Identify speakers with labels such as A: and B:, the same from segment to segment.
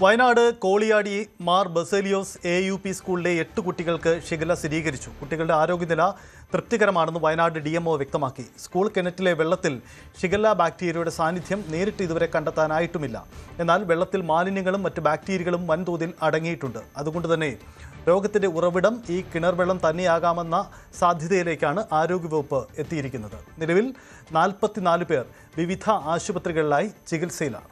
A: Wayanad Koliyadi Mar Baselios AUP സ്കൂളിലെ 8 കുട്ടികൾക്ക് shigella സ്ഥിരീകരിച്ചു. കുട്ടികളുടെ ആരോഗ്യനില തൃപ്തികരമാണെന്ന് വയനാട് DMO വ്യക്തമാക്കി. സ്കൂൾ കിണറ്റിലെ വെള്ളത്തിൽ ഷിഗല്ല ബാക്ടീരിയയുടെ സാന്നിധ്യം നേരിട്ട് ഇതുവരെ കണ്ടെത്താനായിട്ടുമില്ല. എന്നാൽ വെള്ളത്തിൽ മാലിന്യങ്ങളും മറ്റ് ബാക്ടീരിയകളും വൻതോതിൽ അടങ്ങിയിട്ടുണ്ട്. അതുകൊണ്ട് തന്നെ രോഗത്തിന്റെ ഉറവിടം ഈ കിണർ വെള്ളം തന്നെയാകാമെന്ന സാധ്യതയിലേക്കാണ് ആരോഗ്യവകുപ്പ് എത്തിയിരിക്കുന്നത്. നിലവിൽ 44 പേർ വിവിധ ആശുപത്രികളിലായി ചികിത്സയിലാണ്.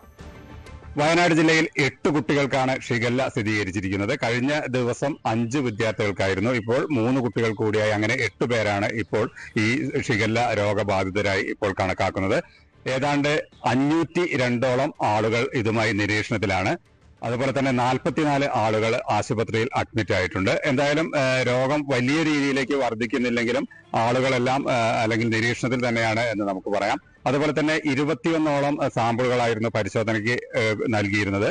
B: വയനാട് ജില്ലയിൽ 8 കുട്ടികൾക്കാണ് ഷിഗല്ല സ്ഥിരീകരിച്ചിരിക്കുന്നത്. കഴിഞ്ഞ ദിവസം 5 വിദ്യാർത്ഥികൾക്കായിരുന്നു. ഇപ്പോൾ 3 കുട്ടികൾ കൂടിയായി അങ്ങനെ 8 പേരാണ് ഇപ്പോൾ ഈ ഷിഗല്ല രോഗബാധിതരായി ഇപ്പോൾ കണക്കാക്കുന്നത്. ഏതാണ്ട് 502ഓളം ആളുകൾ ഇതുമായി നിരീക്ഷണത്തിലാണ്. അതുപോലെ തന്നെ 44 ആളുകൾ ആശുപത്രിയിൽ അഡ്മിറ്റ് ആയിട്ടുണ്ട്. എന്തായാലും രോഗം വലിയ രീതിയിലേക്ക് വർദ്ധിക്കുന്നില്ലെങ്കിലും ആളുകളെല്ലാം അല്ലെങ്കിൽ നിരീക്ഷണത്തിൽ തന്നെയാണ് എന്ന് നമുക്ക് പറയാം. അതുപോലെ തന്നെ 21ഓളം സാമ്പിളുകളായിരുന്നു പരിശോധനയ്ക്ക് നൽകിയിരുന്നത്.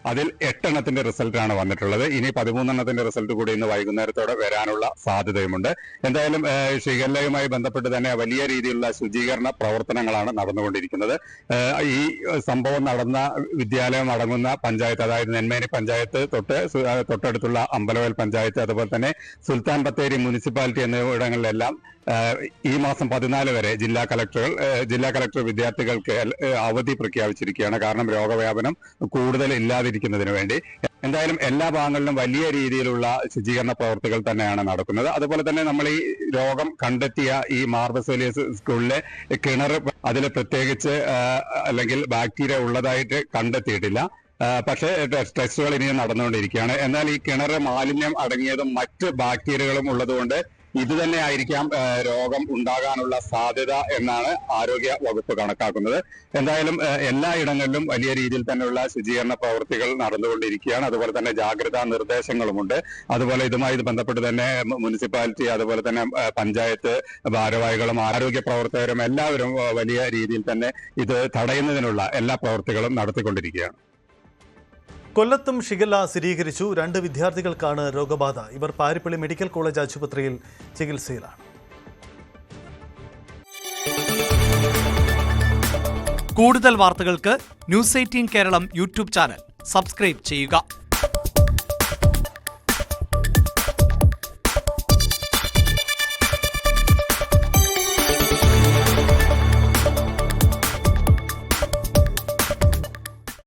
B: അതിൽ 8 എണ്ണത്തിന്റെ റിസൾട്ടാണ് വന്നിട്ടുള്ളത്. ഇനി 13 എണ്ണത്തിന്റെ റിസൾട്ട് കൂടി ഇന്ന് വൈകുന്നേരത്തോടെ വരാനുള്ള സാധ്യതയുമുണ്ട്. എന്തായാലും ഷിഗല്ലയുമായി ബന്ധപ്പെട്ട് തന്നെ വലിയ രീതിയിലുള്ള ശുചീകരണ പ്രവർത്തനങ്ങളാണ് നടന്നുകൊണ്ടിരിക്കുന്നത്. ഈ സംഭവം നടന്ന വിദ്യാലയം അടങ്ങുന്ന പഞ്ചായത്ത്, അതായത് നെന്മേനി പഞ്ചായത്ത് തൊട്ടടുത്തുള്ള അമ്പലവയൽ പഞ്ചായത്ത്, അതുപോലെ തന്നെ സുൽത്താൻ ബത്തേരി മുനിസിപ്പാലിറ്റി എന്നിവിടങ്ങളിലെല്ലാം ഈ മാസം 14 വരെ ജില്ലാ കളക്ടർ വിദ്യാർത്ഥികൾക്ക് അവധി പ്രഖ്യാപിച്ചിരിക്കുകയാണ്. കാരണം രോഗവ്യാപനം കൂടുതൽ ഇല്ലാതിരിക്കുന്നതിന് വേണ്ടി. എന്തായാലും എല്ലാ ഭാഗങ്ങളിലും വലിയ രീതിയിലുള്ള ശുചീകരണ പ്രവർത്തികൾ തന്നെയാണ് നടക്കുന്നത്. അതുപോലെ തന്നെ നമ്മൾ ഈ രോഗം കണ്ടെത്തിയ ഈ മാർ ബസേലിയോസ് സ്കൂളിലെ കിണർ, അതിൽ പ്രത്യേകിച്ച് അല്ലെങ്കിൽ ബാക്ടീരിയ ഉള്ളതായിട്ട് കണ്ടെത്തിയിട്ടില്ല. പക്ഷേ ടെസ്റ്റുകൾ ഇനിയും നടന്നുകൊണ്ടിരിക്കുകയാണ്. എന്നാൽ ഈ കിണർ മാലിന്യം അടങ്ങിയതും മറ്റ് ബാക്ടീരിയകളും ഉള്ളതുകൊണ്ട് ഇത് തന്നെ ആയിരിക്കാം രോഗം ഉണ്ടാകാനുള്ള സാധ്യത എന്നാണ് ആരോഗ്യ വകുപ്പ് കണക്കാക്കുന്നത്. എന്തായാലും എല്ലാ ഇടങ്ങളിലും വലിയ രീതിയിൽ തന്നെയുള്ള ശുചീകരണ പ്രവൃത്തികൾ നടന്നുകൊണ്ടിരിക്കുകയാണ്. അതുപോലെ തന്നെ ജാഗ്രതാ നിർദ്ദേശങ്ങളുമുണ്ട്. അതുപോലെ ഇതുമായി ബന്ധപ്പെട്ട് തന്നെ മുനിസിപ്പാലിറ്റി, അതുപോലെ തന്നെ പഞ്ചായത്ത് ഭാരവാഹികളും ആരോഗ്യ പ്രവർത്തകരും എല്ലാവരും വലിയ രീതിയിൽ തന്നെ ഇത് തടയുന്നതിനുള്ള എല്ലാ പ്രവൃത്തികളും നടത്തിക്കൊണ്ടിരിക്കുകയാണ്.
A: കൊല്ലത്തും ഷിഗല്ല സ്ഥിരീകരിച്ചു. 2 വിദ്യാർത്ഥികൾക്കാണ് രോഗബാധ. ഇവർ പാരിപ്പള്ളി മെഡിക്കൽ കോളേജ് ആശുപത്രിയിൽ ചികിത്സയിലാണ്.
C: കൂടുതൽ വാർത്തകൾക്ക് News 18 Keralam YouTube channel subscribe ചെയ്യുക.